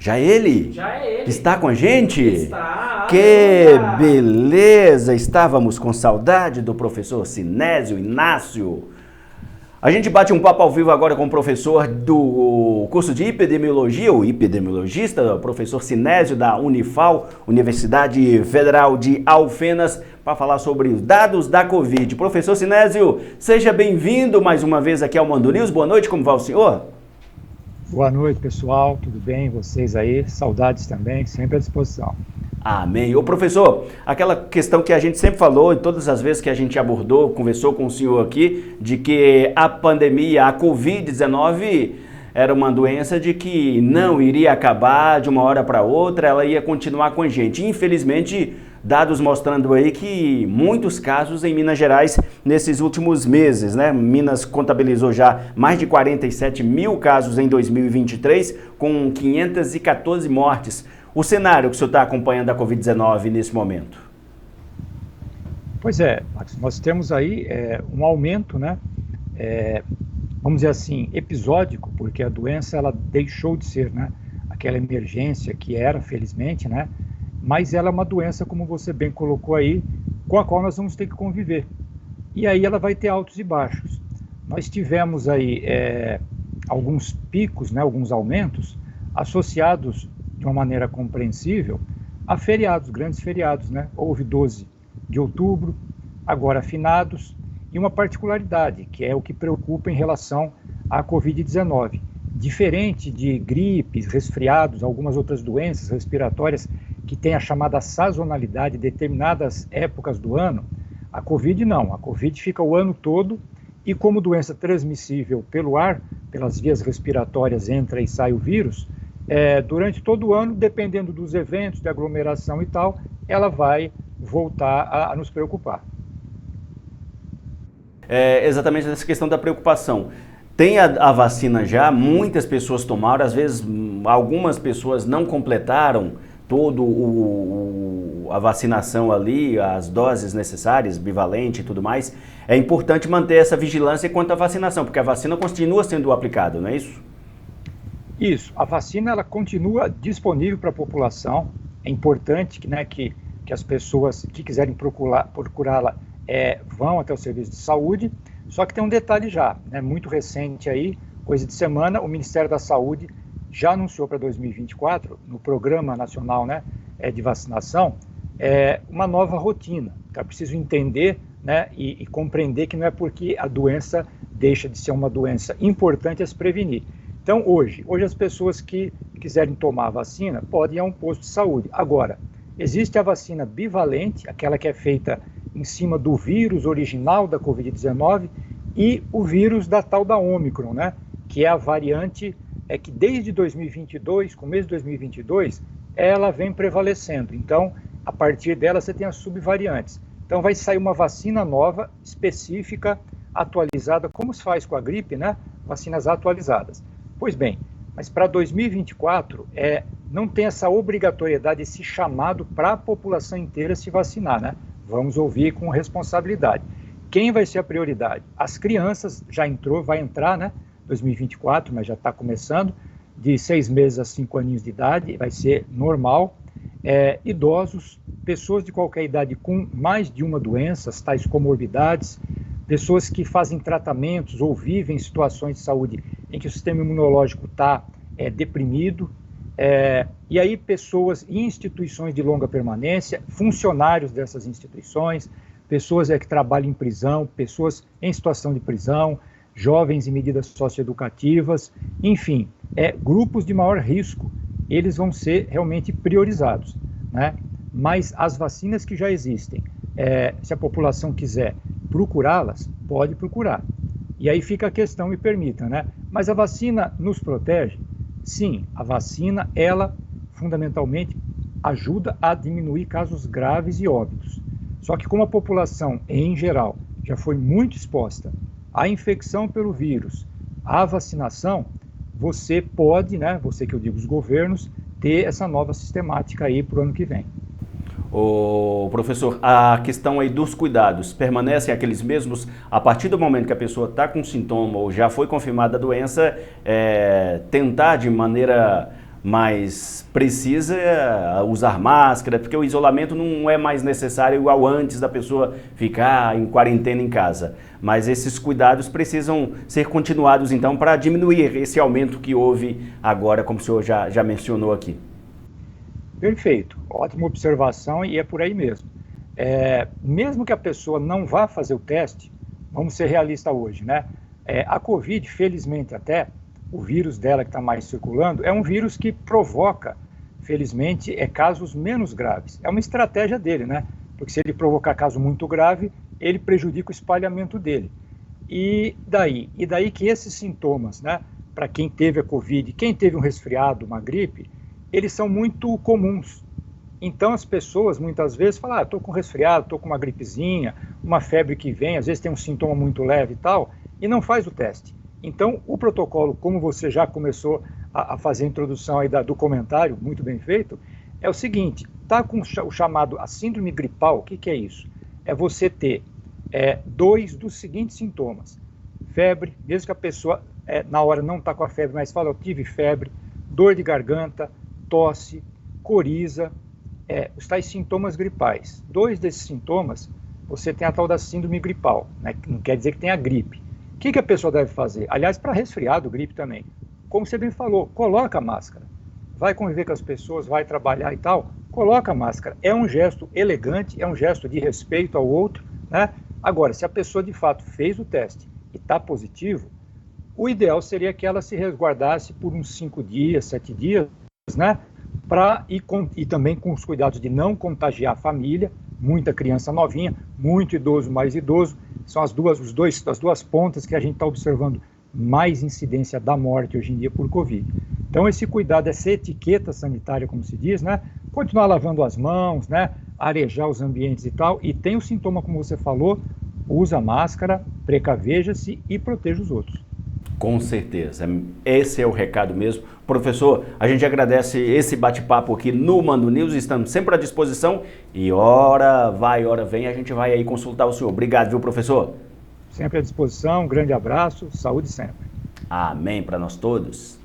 Já é ele? Já é ele. Está com a gente? Está. Que beleza! Estávamos com saudade do professor Sinésio Inácio. A gente bate um papo ao vivo agora com o professor do curso de epidemiologia, o epidemiologista, o professor Sinésio da Unifal, Universidade Federal de Alfenas, para falar sobre os dados da Covid. Professor Sinésio, seja bem-vindo mais uma vez aqui ao Mando News. Boa noite, como vai o senhor? Boa noite, pessoal. Tudo bem? Vocês aí? Saudades também, sempre à disposição. Amém. Ô professor, aquela questão que a gente sempre falou, e todas as vezes que a gente abordou, conversou com o senhor aqui, de que a pandemia, a Covid-19, era uma doença de que não iria acabar de uma hora para outra, ela ia continuar com a gente. Infelizmente, dados mostrando aí que muitos casos em Minas Gerais nesses últimos meses, né? Minas contabilizou já mais de 47 mil casos em 2023, com 514 mortes. O cenário que o senhor está acompanhando da Covid-19 nesse momento? Pois é, Max, nós temos aí um aumento, né? Vamos dizer assim, episódico, porque a doença ela deixou de ser, né, aquela emergência que era, felizmente, né? Mas ela é uma doença, como você bem colocou aí, com a qual nós vamos ter que conviver. E aí ela vai ter altos e baixos. Nós tivemos aí alguns picos, né, alguns aumentos, associados de uma maneira compreensível a feriados, grandes feriados, né? Houve 12 de outubro, agora finados, e uma particularidade, que é o que preocupa em relação à Covid-19. Diferente de gripes, resfriados, algumas outras doenças respiratórias que têm a chamada sazonalidade em determinadas épocas do ano, a Covid não. A Covid fica o ano todo e, como doença transmissível pelo ar, pelas vias respiratórias entra e sai o vírus, durante todo o ano, dependendo dos eventos, de aglomeração e tal, ela vai voltar a nos preocupar. Exatamente essa questão da preocupação. Tem a vacina já, muitas pessoas tomaram, às vezes algumas pessoas não completaram toda a vacinação ali, as doses necessárias, bivalente e tudo mais. É importante manter essa vigilância quanto à vacinação, porque a vacina continua sendo aplicada, não é isso? Isso, a vacina ela continua disponível para a população. É importante que as pessoas que quiserem procurá-la vão até o serviço de saúde. Só que tem um detalhe já, né, muito recente aí, coisa de semana, o Ministério da Saúde já anunciou para 2024, no Programa Nacional, né, de Vacinação, uma nova rotina. Então é preciso entender, né, e compreender que não é porque a doença deixa de ser uma doença importante a se prevenir. Então hoje as pessoas que quiserem tomar a vacina podem ir a um posto de saúde. Agora, existe a vacina bivalente, aquela que é feita em cima do vírus original da Covid-19 e o vírus da tal da Ômicron, né? Que é a variante que desde 2022, começo de 2022, ela vem prevalecendo. Então, a partir dela você tem as subvariantes. Então vai sair uma vacina nova, específica, atualizada, como se faz com a gripe, né? Vacinas atualizadas. Pois bem, mas para 2024 não tem essa obrigatoriedade, esse chamado para a população inteira se vacinar, né? Vamos ouvir com responsabilidade. Quem vai ser a prioridade? As crianças vai entrar, né? 2024, mas já está começando, de 6 meses a 5 aninhos de idade, vai ser normal. Idosos, pessoas de qualquer idade com mais de uma doença, tais comorbidades, pessoas que fazem tratamentos ou vivem situações de saúde em que o sistema imunológico está deprimido, e aí pessoas em instituições de longa permanência, funcionários dessas instituições, pessoas que trabalham em prisão, pessoas em situação de prisão, jovens em medidas socioeducativas, enfim, grupos de maior risco, eles vão ser realmente priorizados, né? Mas as vacinas que já existem, se a população quiser procurá-las, pode procurar. E aí fica a questão, me permita, né? Mas a vacina nos protege? Sim, a vacina, ela fundamentalmente ajuda a diminuir casos graves e óbitos. Só que como a população, em geral, já foi muito exposta à infecção pelo vírus, à vacinação, você pode, né, você que eu digo os governos, ter essa nova sistemática aí para o ano que vem. O professor, a questão aí dos cuidados permanecem aqueles mesmos a partir do momento que a pessoa está com sintoma ou já foi confirmada a doença, tentar de maneira mas precisa usar máscara, porque o isolamento não é mais necessário igual antes da pessoa ficar em quarentena em casa. Mas esses cuidados precisam ser continuados, então, para diminuir esse aumento que houve agora, como o senhor já mencionou aqui. Perfeito, ótima observação e é por aí mesmo. Mesmo que a pessoa não vá fazer o teste, vamos ser realistas hoje, né? A Covid, felizmente até, o vírus dela que está mais circulando, é um vírus que provoca, felizmente, casos menos graves. É uma estratégia dele, né? Porque se ele provocar caso muito grave, ele prejudica o espalhamento dele. E daí que esses sintomas, né? Para quem teve a Covid, quem teve um resfriado, uma gripe, eles são muito comuns. Então as pessoas muitas vezes falam, estou com resfriado, estou com uma gripezinha, uma febre que vem, às vezes tem um sintoma muito leve e tal, e não faz o teste. Então o protocolo, como você já começou a fazer a introdução aí do comentário, muito bem feito, é o seguinte, está com o chamado a síndrome gripal, o que é isso? É você ter 2 dos seguintes sintomas, febre, mesmo que a pessoa na hora não está com a febre, mas fala, eu tive febre, dor de garganta, tosse, coriza, os tais sintomas gripais. 2 desses sintomas, você tem a tal da síndrome gripal, né? Não quer dizer que tenha gripe. O que a pessoa deve fazer? Aliás, para resfriado, gripe também. Como você bem falou, coloca a máscara. Vai conviver com as pessoas, vai trabalhar e tal, coloca a máscara. É um gesto elegante, é um gesto de respeito ao outro, né? Agora, se a pessoa de fato fez o teste e está positivo, o ideal seria que ela se resguardasse por uns 5 dias, 7 dias, né? E também com os cuidados de não contagiar a família, muita criança novinha, muito idoso, mais idoso, são as duas pontas que a gente está observando mais incidência da morte hoje em dia por Covid. Então esse cuidado, essa etiqueta sanitária, como se diz, né? Continuar lavando as mãos, né? Arejar os ambientes e tal, e tem o sintoma, como você falou, usa máscara, precaveja-se e proteja os outros. Com certeza, esse é o recado mesmo. Professor, a gente agradece esse bate-papo aqui no Mando News, estamos sempre à disposição e hora vai, hora vem, a gente vai aí consultar o senhor. Obrigado, viu, professor? Sempre à disposição, um grande abraço, saúde sempre. Amém para nós todos.